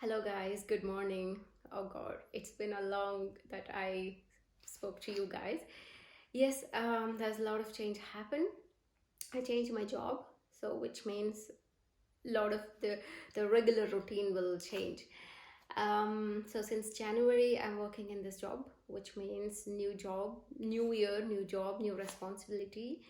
Hello guys, good morning. Oh god, it's been a long that I spoke to you guys. Yes, there's a lot of change happened. I changed my job, so which means a lot of the regular routine will change. So since January, I'm working in this job, which means new job, new year, new job, new responsibility,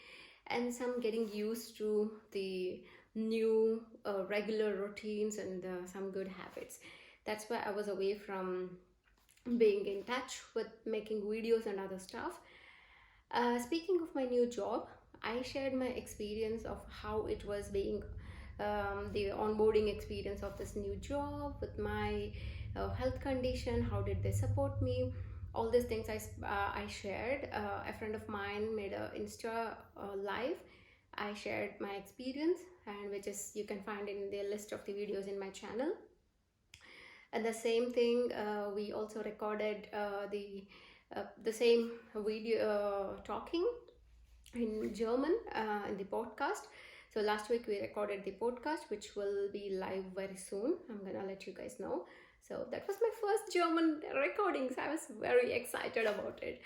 and some getting used to the new regular routines and some good habits. That's why I was away from being in touch with making videos and other stuff. Speaking of my new job, I shared my experience of how it was being the onboarding experience of this new job with my health condition. How did they support me? All these things I shared. A friend of mine made a Insta live. I shared my experience, and which is you can find in the list of the videos in my channel. And the same thing, we also recorded the same video talking in German in the podcast. So last week we recorded the podcast, which will be live very soon. I'm gonna let you guys know. So that was my first German recordings. I was very excited about it.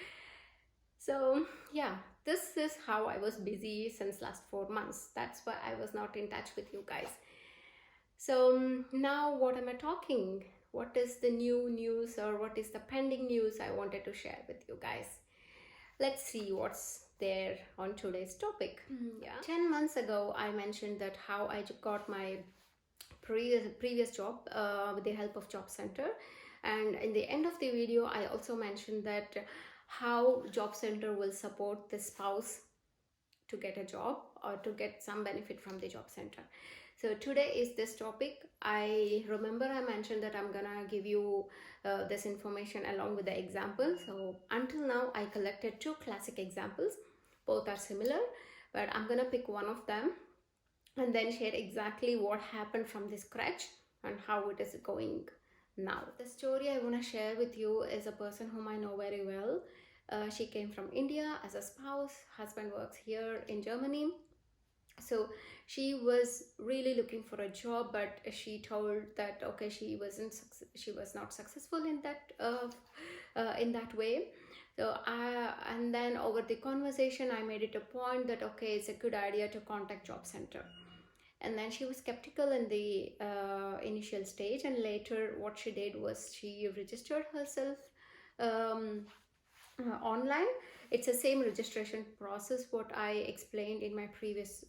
So yeah, this is how I was busy since last 4 months. That's why I was not in touch with you guys. So now what am I talking? What is the new news or what is the pending news I wanted to share with you guys? Let's see what's there on today's topic. Yeah. 10 months ago, I mentioned that how I got my previous job with the help of JobCenter. And in the end of the video, I also mentioned that how JobCenter will support the spouse to get a job or to get some benefit from the JobCenter. So today is this topic. I remember I mentioned that I'm gonna give you this information along with the example. So until now I collected two classic examples. Both are similar, but I'm gonna pick one of them and then share exactly what happened from the scratch and how it is going now. The story I want to share with you is a person whom I know very well. She came from India as a spouse. Husband works here in Germany. So she was really looking for a job, but she told that okay, she was not successful in that way. So and then over the conversation, I made it a point that okay, it's a good idea to contact JobCenter. And then she was skeptical in the initial stage, and later what she did was she registered herself online. It's the same registration process what I explained in my previous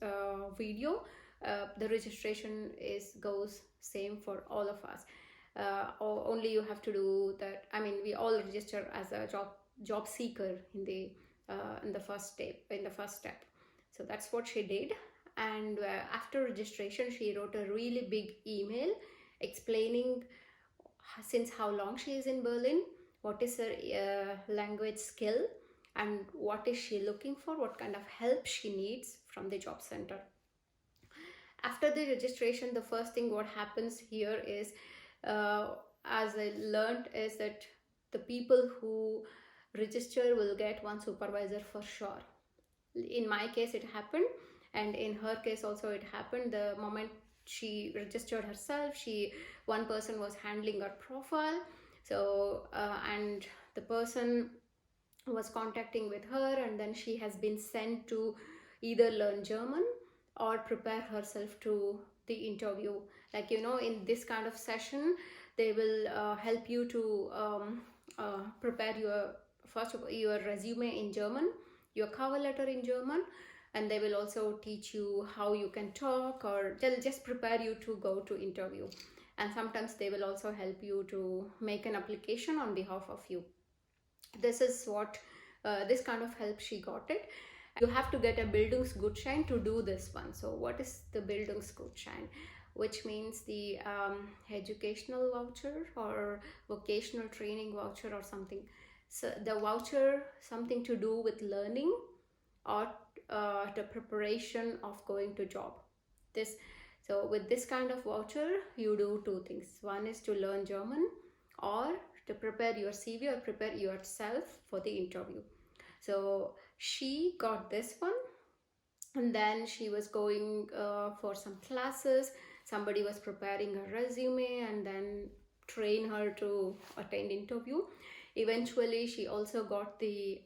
video. The registration goes same for all of us. Only you have to do that. I mean, we all register as a job seeker in the first step. So that's what she did. And after registration, she wrote a really big email explaining since how long she is in Berlin, what is her language skill, and what is she looking for, what kind of help she needs from the JobCenter. After the registration, the first thing what happens here is, as I learned, is that the people who register will get one supervisor for sure. In my case, it happened, and in her case also it happened. The moment she registered herself, one person was handling her profile. So and the person was contacting with her, and then she has been sent to either learn German or prepare herself to the interview. Like, in this kind of session, they will help you to prepare your resume in German, your cover letter in German, and they will also teach you how you can talk, or they'll just prepare you to go to interview. And sometimes they will also help you to make an application on behalf of you. This is what this kind of help she got it. You have to get a Bildungsgutschein to do this one. So what is the Bildungsgutschein? Which means the educational voucher or vocational training voucher or something. So the voucher, something to do with learning or the preparation of going to job. So with this kind of voucher, you do two things. One is to learn German or to prepare your CV or prepare yourself for the interview. So she got this one, and then she was going for some classes. Somebody was preparing her resume, and then train her to attend interview. Eventually she also got the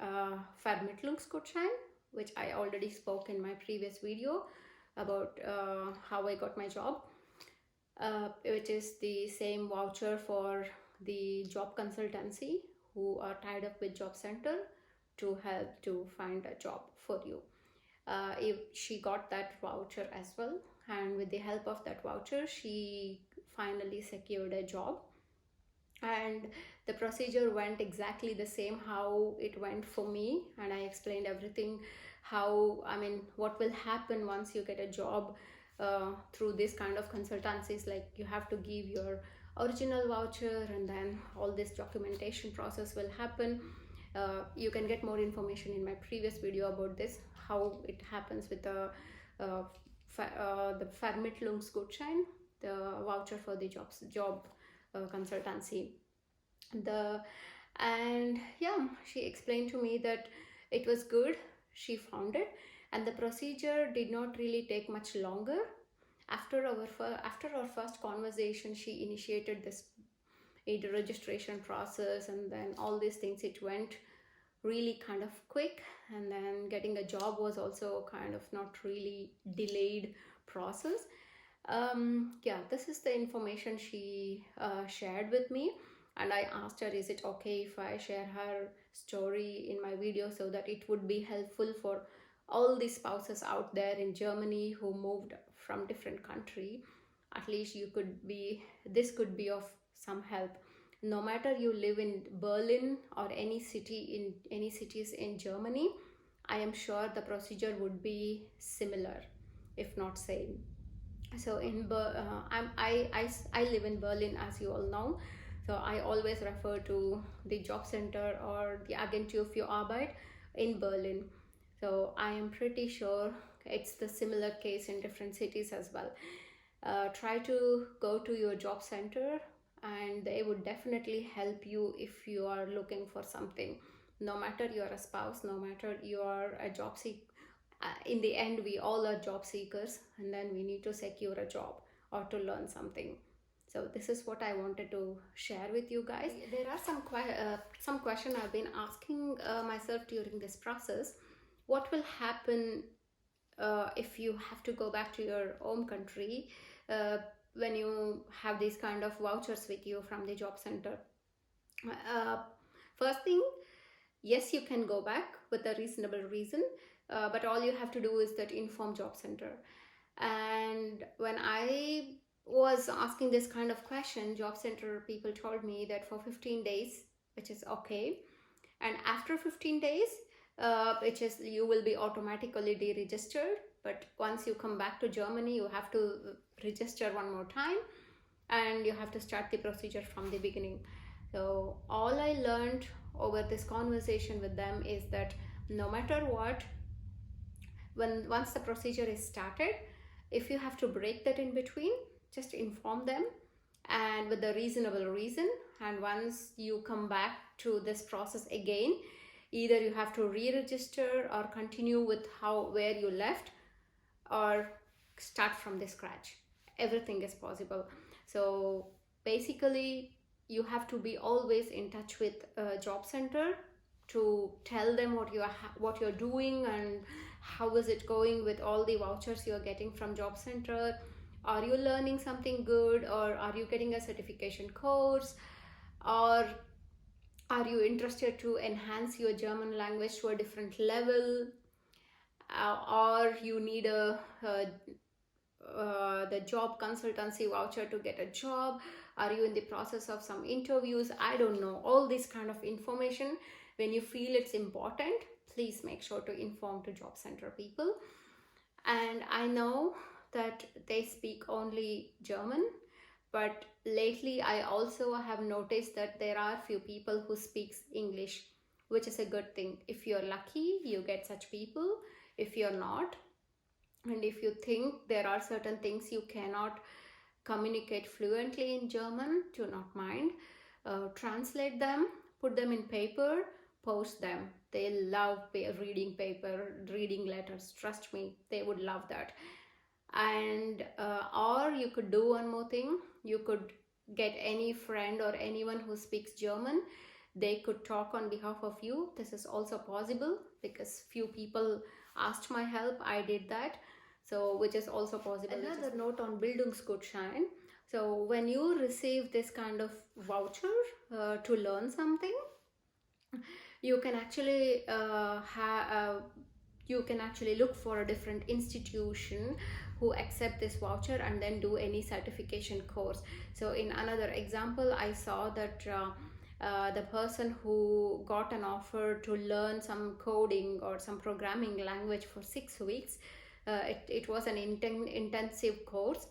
Vermittlungsgutschein, which I already spoke in my previous video about how I got my job, which is the same voucher for the job consultancy who are tied up with JobCenter to help to find a job for you. If she got that voucher as well, and with the help of that voucher she finally secured a job. And the procedure went exactly the same how it went for me, and I explained everything, how, I mean, what will happen once you get a job through this kind of consultancies. Like, you have to give your original voucher, and then all this documentation process will happen. You can get more information in my previous video about this, how it happens with the Vermittlungsgutschein, the voucher for the job consultancy. And yeah, she explained to me that it was good, she found it, and the procedure did not really take much longer. After our first conversation, she initiated this registration process, and then all these things, it went really kind of quick. And then getting a job was also kind of not really delayed process. Yeah, this is the information she shared with me, and I asked her, is it okay if I share her story in my video so that it would be helpful for all the spouses out there in Germany who moved from different country. At least this could be of some help. No matter you live in Berlin or any cities in Germany, I am sure the procedure would be similar, if not same. So I live in Berlin, as you all know, so I always refer to the JobCenter or the Agentur für Arbeit in Berlin. So I am pretty sure it's the similar case in different cities as well. Try to go to your JobCenter, and they would definitely help you if you are looking for something. No matter you're a spouse, no matter you are a job seeker, in the end we all are job seekers, and then we need to secure a job or to learn something. So this is what I wanted to share with you guys. There are some questions I've been asking myself during this process. What will happen if you have to go back to your home country when you have these kind of vouchers with you from the JobCenter? First thing, yes, you can go back with a reasonable reason, but all you have to do is that inform JobCenter. And when I was asking this kind of question, JobCenter people told me that for 15 days, which is okay, and after 15 days, which is you will be automatically deregistered, but once you come back to Germany, you have to register one more time, and you have to start the procedure from the beginning. So all I learned over this conversation with them is that no matter what, once the procedure is started, if you have to break that in between, just inform them, and with a reasonable reason. And once you come back to this process again, either you have to re-register or continue with where you left, or start from the scratch. Everything is possible. So basically, you have to be always in touch with JobCenter to tell them what you're doing and how is it going with all the vouchers you're getting from JobCenter. Are you learning something good, or are you getting a certification course, or are you interested to enhance your German language to a different level, or you need the job consultancy voucher to get a job? Are you in the process of some interviews? I don't know. All this kind of information, when you feel it's important, please make sure to inform to JobCenter people. And I know that they speak only German, but lately I also have noticed that there are few people who speaks English, which is a good thing. If you're lucky, you get such people. If you're not, and if you think there are certain things you cannot communicate fluently in German, do not mind. Translate them, put them in paper, post them. They love reading paper, reading letters. Trust me, they would love that. And or you could do one more thing. You could get any friend or anyone who speaks German, they could talk on behalf of you. This is also possible because few people asked my help. I did that. So which is also possible. Another note on Bildungsgutschein. So when you receive this kind of voucher to learn something, you can actually you can actually look for a different institution who accept this voucher and then do any certification course. So in another example, I saw that the person who got an offer to learn some coding or some programming language for 6 weeks, it was an intensive course,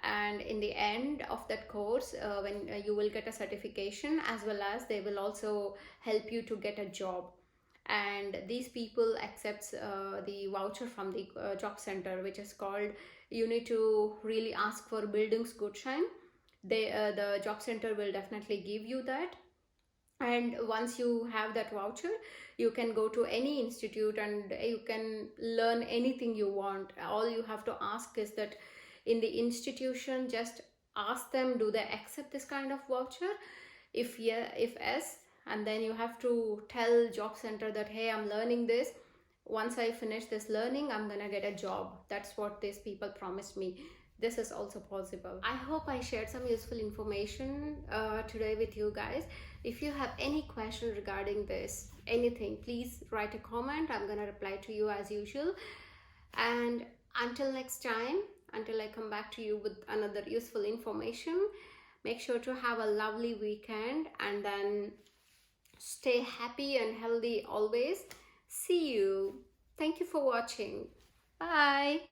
and in the end of that course, when you will get a certification, as well as they will also help you to get a job. And these people accepts the voucher from the job center, which is called, you need to really ask for Bildungsgutschein. The job center will definitely give you that. And once you have that voucher, you can go to any institute and you can learn anything you want. All you have to ask is that in the institution, just ask them, do they accept this kind of voucher? If yeah, if yes, and then you have to tell job center that, hey, I'm learning this. Once I finish this learning, I'm gonna get a job. That's what these people promised me. This is also possible. I hope I shared some useful information today with you guys. If you have any question regarding this, anything, please write a comment. I'm gonna reply to you as usual. And until next time, until I come back to you with another useful information, make sure to have a lovely weekend and then stay happy and healthy always. See you. Thank you for watching. Bye.